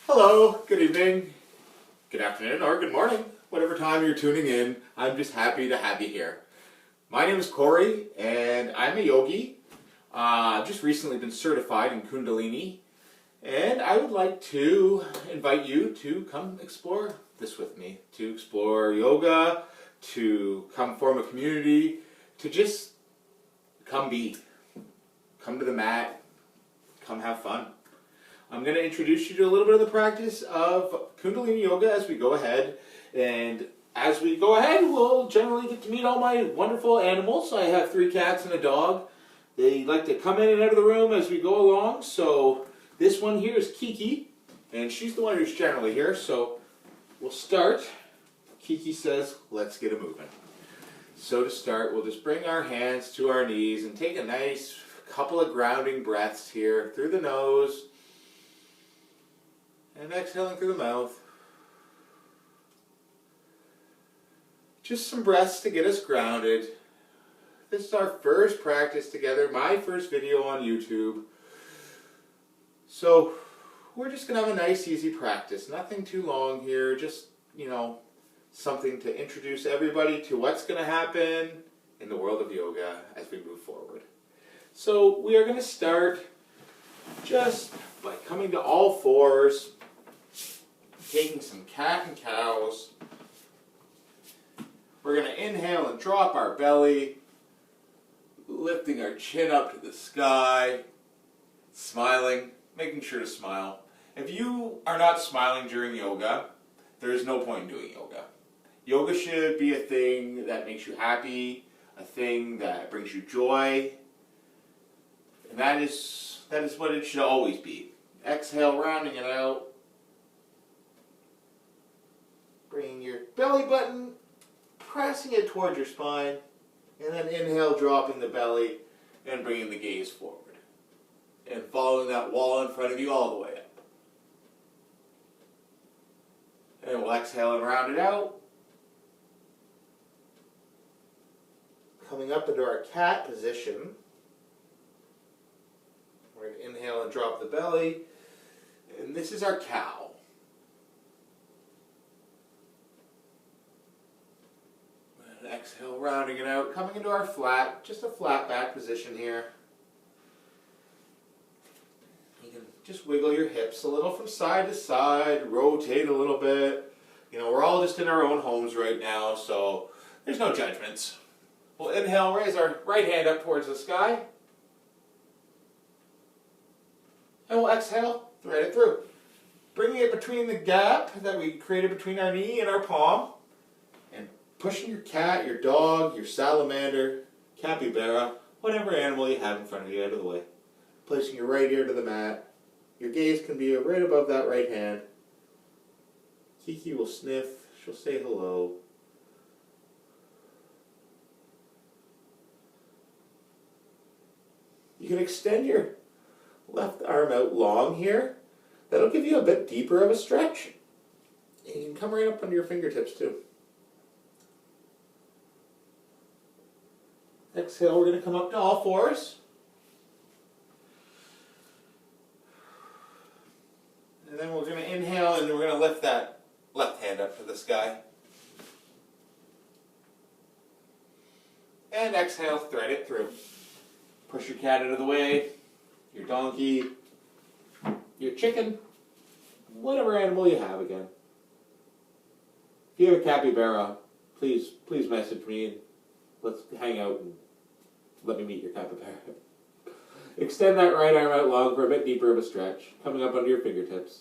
Hello, good evening, good afternoon, or good morning. Whatever time you're tuning in, I'm just happy to have you here. My name is Corey, and I'm a yogi. I've just recently been certified in Kundalini, and I would like to invite you to come explore this with me, to explore yoga, to come form a community, to just come be. Come to the mat, come have fun. I'm going to introduce you to a little bit of the practice of Kundalini Yoga as we go ahead. And as we go ahead, we'll generally get to meet all my wonderful animals. I have 3 cats and a dog. They like to come in and out of the room as we go along. So this one here is Kiki, and she's the one who's generally here. So we'll start. Kiki says, let's get it moving. So to start, we'll just bring our hands to our knees and take a nice couple of grounding breaths here through the nose. And exhaling through the mouth. Just some breaths to get us grounded. This is our first practice together, my first video on YouTube. So we're just going to have a nice easy practice. Nothing too long here, just, something to introduce everybody to what's going to happen in the world of yoga as we move forward. So we are going to start just by coming to all fours. Taking some cat and cows. We're going to inhale and drop our belly, lifting our chin up to the sky, smiling, making sure to smile. If you are not smiling during yoga, there is no point in doing yoga. Yoga should be a thing that makes you happy, a thing that brings you joy, and that is what it should always be. Exhale, rounding it out. Bringing your belly button, pressing it towards your spine, and then inhale, dropping the belly and bringing the gaze forward. And following that wall in front of you all the way up. And we'll exhale and round it out. Coming up into our cat position. We're going to inhale and drop the belly. And this is our cow. Exhale, rounding it out, coming into our flat, just a flat back position here. You can just wiggle your hips a little from side to side, rotate a little bit. We're all just in our own homes right now, so there's no judgments. We'll inhale, raise our right hand up towards the sky. And we'll exhale, thread it through. Bringing it between the gap that we created between our knee and our palm. Pushing your cat, your dog, your salamander, capybara, whatever animal you have in front of you out of the way. Placing your right ear to the mat. Your gaze can be right above that right hand. Kiki will sniff. She'll say hello. You can extend your left arm out long here. That'll give you a bit deeper of a stretch. And you can come right up under your fingertips too. Exhale, we're going to come up to all fours. And then we're going to inhale and we're going to lift that left hand up to the sky. And exhale, thread it through. Push your cat out of the way, your donkey, your chicken, whatever animal you have again. If you have a capybara, please message me and let's hang out and let me meet your capybara. Extend that right arm out long for a bit deeper of a stretch, coming up under your fingertips.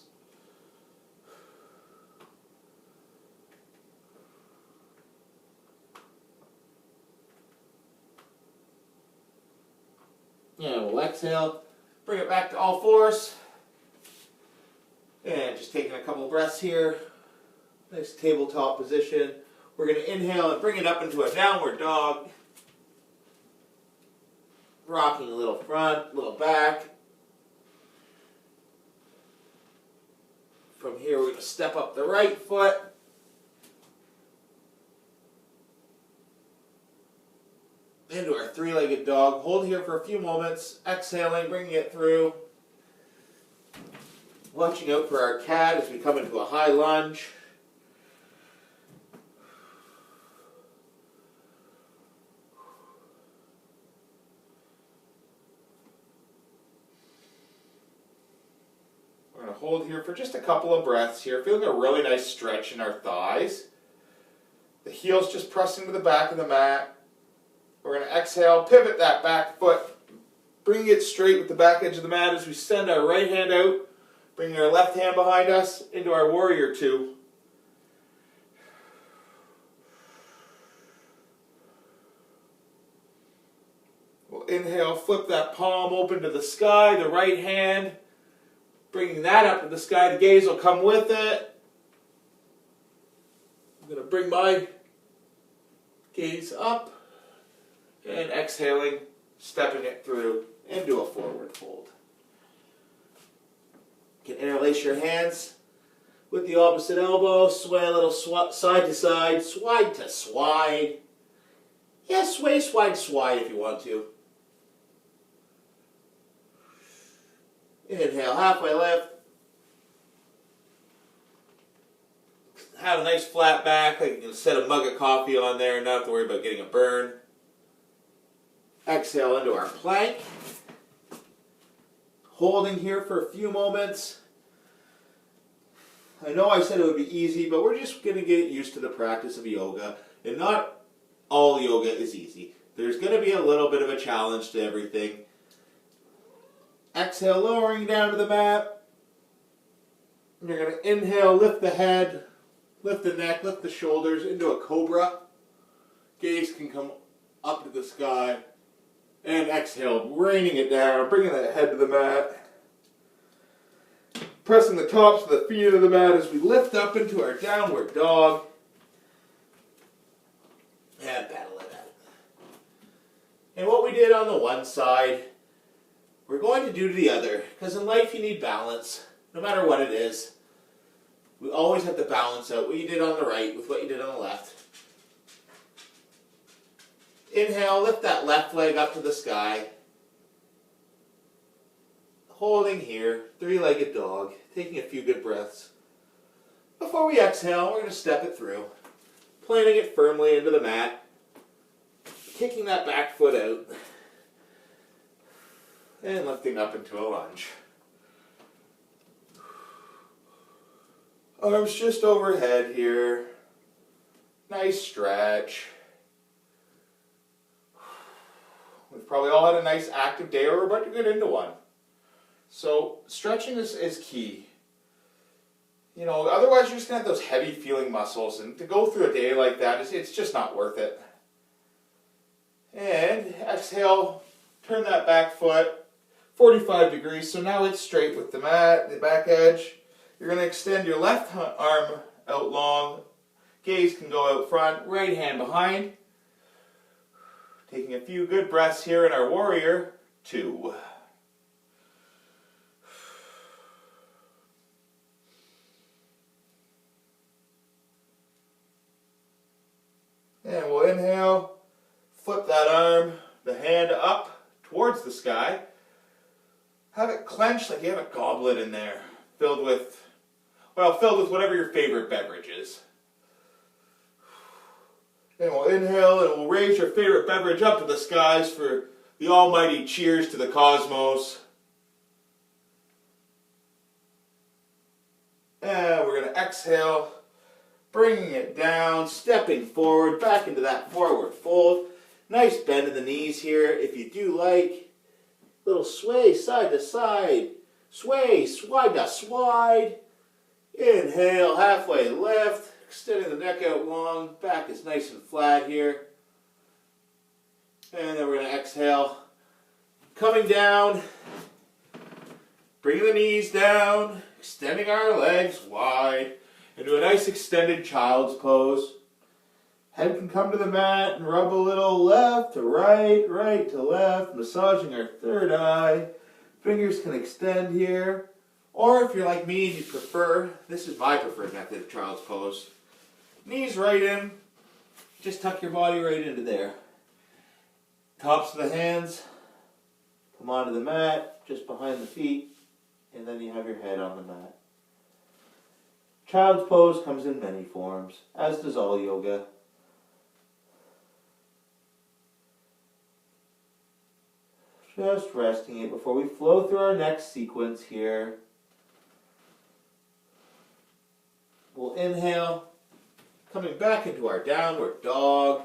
And we'll exhale, bring it back to all fours. And just taking a couple breaths here. Nice tabletop position. We're going to inhale and bring it up into a downward dog. Rocking a little front, a little back. From here, we're going to step up the right foot. Into our 3-legged dog. Hold here for a few moments. Exhaling, bringing it through. Watching out for our cat as we come into a high lunge. We're going to hold here for just a couple of breaths here, feeling a really nice stretch in our thighs. The heels just pressing to the back of the mat. We're going to exhale, pivot that back foot, bring it straight with the back edge of the mat as we send our right hand out, bringing our left hand behind us into our warrior two. We'll inhale, flip that palm open to the sky, the right hand, bringing that up to the sky. The gaze will come with it. I'm going to bring my gaze up and exhaling, stepping it through into a forward fold. You can interlace your hands with the opposite elbow, sway a little side to side, swide to swide. Yeah, sway, swide, swide if you want to. Inhale, halfway lift. Have a nice flat back, like you can set a mug of coffee on there and not have to worry about getting a burn. Exhale into our plank. Holding here for a few moments. I know I said it would be easy, but we're just going to get used to the practice of yoga. And not all yoga is easy. There's going to be a little bit of a challenge to everything. Exhale, lowering down to the mat. And you're going to inhale, lift the head, lift the neck, lift the shoulders into a cobra. Gaze can come up to the sky. And exhale, raining it down, bringing that head to the mat. Pressing the tops of the feet into the mat as we lift up into our downward dog. And paddle it out. And what we did on the one side, we're going to do to the other. Because in life you need balance, no matter what it is. We always have to balance out what you did on the right with what you did on the left. Inhale, lift that left leg up to the sky. Holding here, three-legged dog, taking a few good breaths. Before we exhale, we're going to step it through, planting it firmly into the mat, kicking that back foot out, and lifting up into a lunge. Arms just overhead here. Nice stretch. We've probably all had a nice active day, or we're about to get into one. So stretching is key. You know, otherwise you're just going to have those heavy feeling muscles, and to go through a day like that, it's just not worth it. And exhale, turn that back foot 45 degrees, so now it's straight with the mat, the back edge. You're going to extend your left arm out long, gaze can go out front, right hand behind. Taking a few good breaths here in our warrior two. And we'll inhale, flip that arm, the hand up towards the sky. Have it clenched like you have a goblet in there, filled with whatever your favorite beverage is. And we'll inhale and we'll raise your favorite beverage up to the skies for the almighty cheers to the cosmos. And we're going to exhale, bringing it down, stepping forward, back into that forward fold. Nice bend in the knees here. If you do like, little sway side to side, sway, swide to swide. Inhale, halfway lift. Extending the neck out long, back is nice and flat here. And then we're going to exhale. Coming down, bringing the knees down, extending our legs wide into a nice extended child's pose. Head can come to the mat and rub a little left to right, right to left, massaging our third eye. Fingers can extend here. Or if you're like me and you prefer, this is my preferred method of child's pose. Knees right in, just tuck your body right into there. Tops of the hands come onto the mat, just behind the feet, and then you have your head on the mat. Child's pose comes in many forms, as does all yoga. Just resting it before we flow through our next sequence here. We'll inhale, coming back into our downward dog.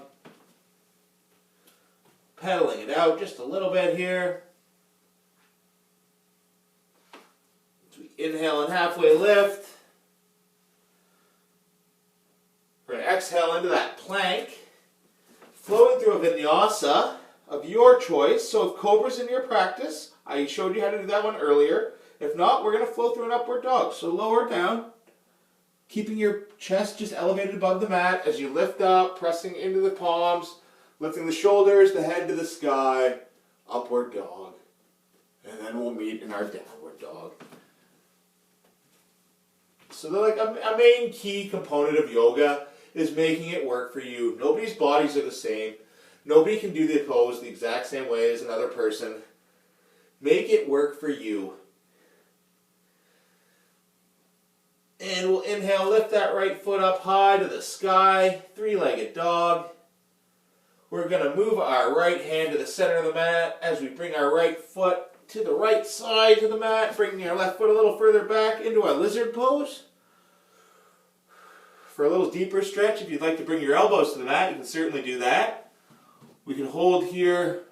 Pedaling it out just a little bit here. As we inhale and halfway lift. We're going to exhale into that plank. Flowing through a vinyasa of your choice. So if Cobra's in your practice, I showed you how to do that one earlier. If not, we're going to flow through an upward dog. So lower down, keeping your chest just elevated above the mat as you lift up, pressing into the palms, lifting the shoulders, the head to the sky, upward dog. And then we'll meet in our downward dog. So like a main key component of yoga is making it work for you. Nobody's bodies are the same. Nobody can do the pose the exact same way as another person. Make it work for you. And we'll inhale, lift that right foot up high to the sky, three-legged dog. We're going to move our right hand to the center of the mat as we bring our right foot to the right side of the mat, bringing our left foot a little further back into our lizard pose. For a little deeper stretch, if you'd like to bring your elbows to the mat, you can certainly do that. We can hold here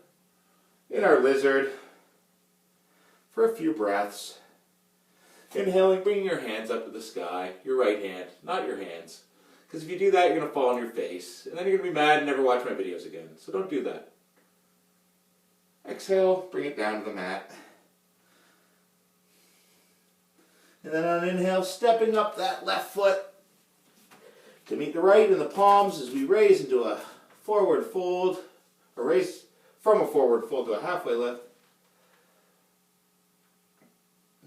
in our lizard for a few breaths. Inhaling, bringing your hands up to the sky, your right hand, not your hands. Because if you do that, you're going to fall on your face. And then you're going to be mad and never watch my videos again. So don't do that. Exhale, bring it down to the mat. And then on inhale, stepping up that left foot to meet the right in the palms as we raise into a forward fold, or raise from a forward fold to a halfway lift.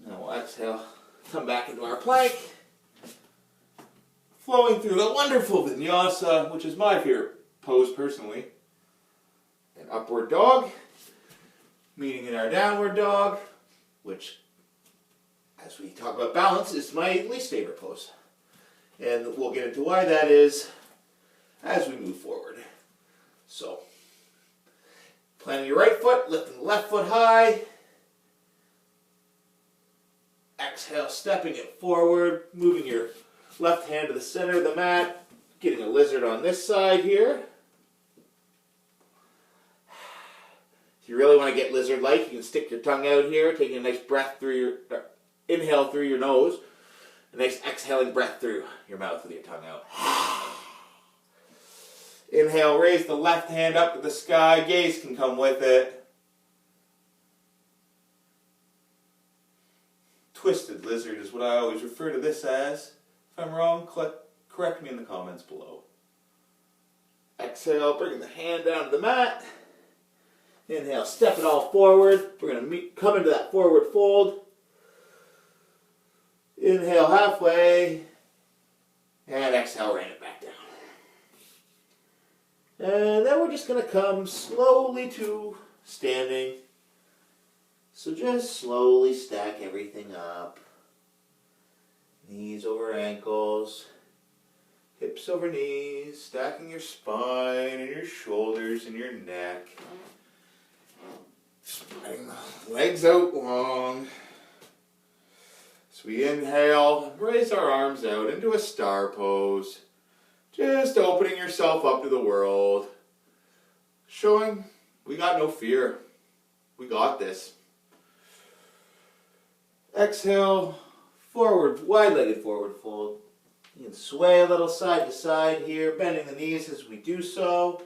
Now we'll exhale, come back into our plank, flowing through the wonderful vinyasa, which is my favorite pose personally. An upward dog, meeting in our downward dog, which, as we talk about balance, is my least favorite pose. And we'll get into why that is as we move forward. So, planting your right foot, lifting the left foot high. Exhale, stepping it forward, moving your left hand to the center of the mat, getting a lizard on this side here. If you really want to get lizard-like, you can stick your tongue out here, taking a nice breath through your, inhale through your nose, a nice exhaling breath through your mouth with your tongue out. Inhale, raise the left hand up to the sky, gaze can come with it. Twisted lizard is what I always refer to this as. If I'm wrong, correct me in the comments below. Exhale, bringing the hand down to the mat. Inhale, step it all forward. We're going to come into that forward fold. Inhale halfway. And exhale, rain it back down. And then we're just going to come slowly to standing. So just slowly stack everything up. Knees over ankles, hips over knees, stacking your spine and your shoulders and your neck. Spreading the legs out long. So we inhale, raise our arms out into a star pose. Just opening yourself up to the world. Showing we got no fear. We got this. Exhale, forward, wide-legged forward fold. You can sway a little side to side here, bending the knees as we do so.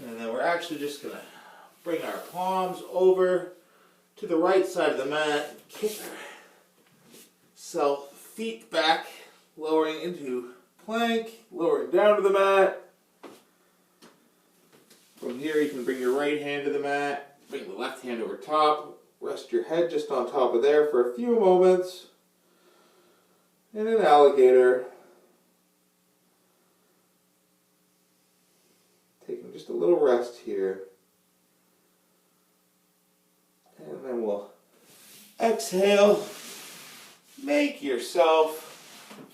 And then we're actually just going to bring our palms over to the right side of the mat and kick ourselves, feet back, lowering into plank, lowering down to the mat. From here you can bring your right hand to the mat, bring the left hand over top, rest your head just on top of there for a few moments. And an alligator. just a little rest here. And then we'll exhale. Make yourself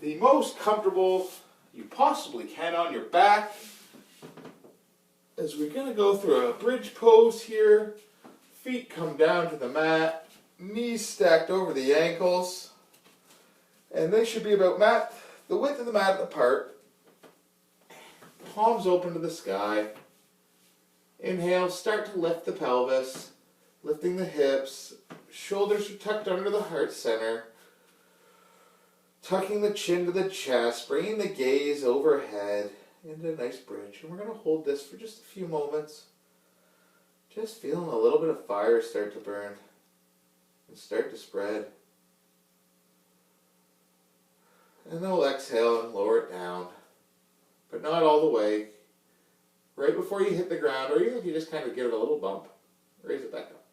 the most comfortable you possibly can on your back. As we're going to go through a bridge pose here. Feet come down to the mat. Knees stacked over the ankles. And they should be about the width of the mat apart. Palms open to the sky. Inhale, start to lift the pelvis, lifting the hips. Shoulders are tucked under the heart center. Tucking the chin to the chest, bringing the gaze overhead into a nice bridge. And we're going to hold this for just a few moments. Just feeling a little bit of fire start to burn and start to spread. And then we'll exhale and lower it down, but not all the way. Right before you hit the ground, or even if you just kind of give it a little bump, raise it back up.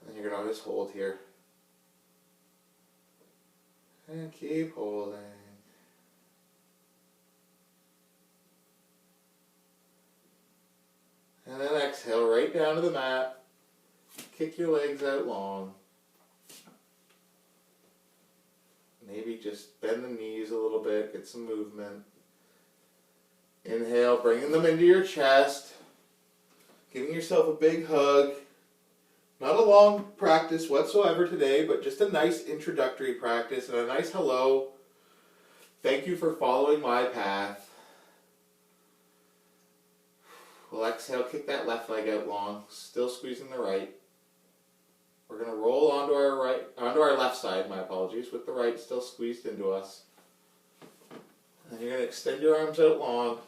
And you're going to just hold here. And keep holding. And then exhale right down to the mat. Kick your legs out long. Maybe just bend the knees a little bit, get some movement. Inhale, bringing them into your chest. Giving yourself a big hug. Not a long practice whatsoever today, but just a nice introductory practice and a nice hello. Thank you for following my path. We'll exhale, kick that left leg out long, still squeezing the right. We're going to roll onto our left side, my apologies, with the right still squeezed into us. And you're going to extend your arms out long,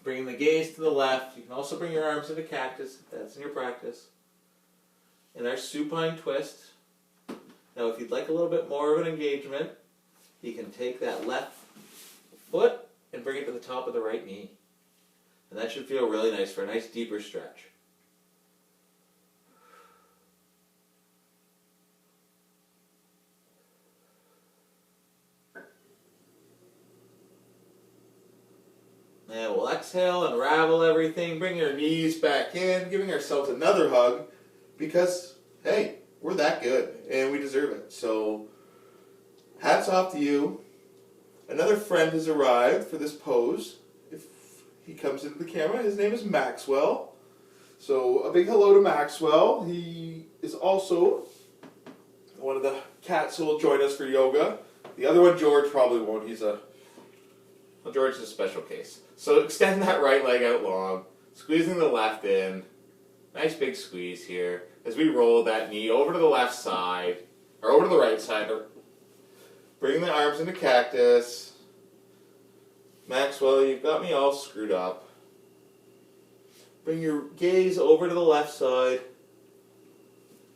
bringing the gaze to the left. You can also bring your arms into cactus if that's in your practice. In our supine twist. Now if you'd like a little bit more of an engagement, you can take that left foot and bring it to the top of the right knee. And that should feel really nice for a nice deeper stretch. And we'll exhale, unravel everything, bring your knees back in, giving ourselves another hug because, hey, we're that good and we deserve it. So, hats off to you. Another friend has arrived for this pose. If he comes into the camera, his name is Maxwell. So, a big hello to Maxwell. He is also one of the cats who will join us for yoga. The other one, George, probably won't. Well, George is a special case. So extend that right leg out long, squeezing the left in. Nice big squeeze here. As we roll that knee over to the left side, or over to the right side. Bring the arms into cactus. Maxwell, you've got me all screwed up. Bring your gaze over to the left side.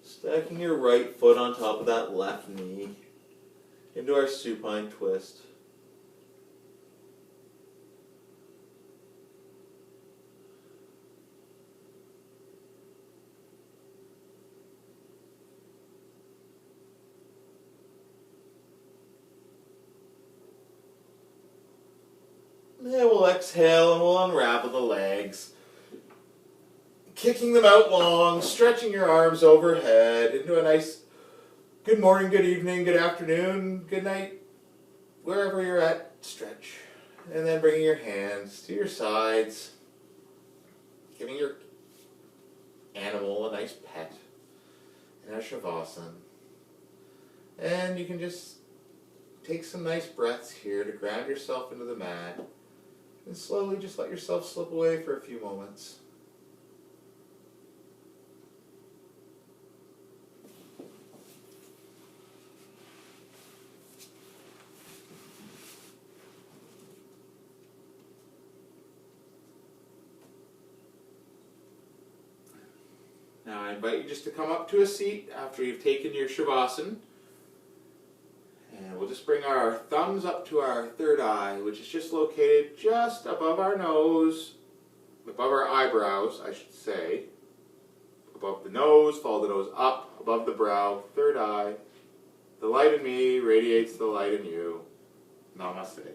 Stacking your right foot on top of that left knee. Into our supine twist. Then we'll exhale and we'll unravel the legs. Kicking them out long, stretching your arms overhead into a nice good morning, good evening, good afternoon, good night, wherever you're at, stretch. And then bringing your hands to your sides, giving your animal a nice pet in our Shavasana. And you can just take some nice breaths here to ground yourself into the mat. And slowly just let yourself slip away for a few moments. Now I invite you just to come up to a seat after you've taken your Shavasana. And we'll just bring our thumbs up to our third eye, which is just located just above our nose, above our eyebrows, I should say. Above the nose, follow the nose up, above the brow, third eye. The light in me radiates the light in you. Namaste.